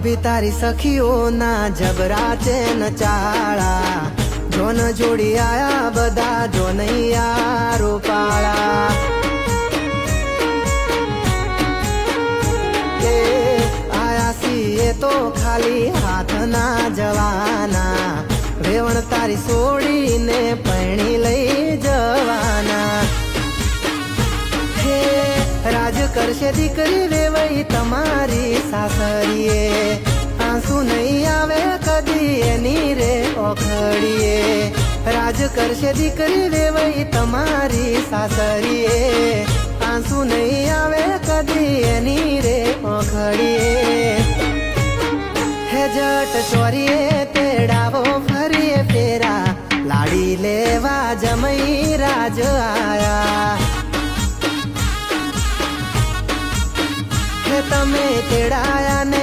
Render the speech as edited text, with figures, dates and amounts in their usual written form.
ભાભી તારી સખીઓ ના જબરા છે ન ચાળા જોન જોડી આયા બધા જોનૈયા રૂપાળા એ આયા છીએ તો ખાલી હાથ ના જવાના રેવણ તારી છોડીને પૈણી લઈ જવાના હે રાજ કરશે દીકરી વેવાઈ તમારી સાસરીએ આંસુ નહીં આવે કદી એની રે ઓખડીએ રાજ કરશે દીકરી વેવાઈ તમારી સાસરીએ આંસુ નહીં આવે કદી એની રે ઓખડીએ હે જટ ચોરીએ તેડાવો ફરીએ ફેરા લાડી લેવા જમઈ રાજ આયા તમે તેડાયા ને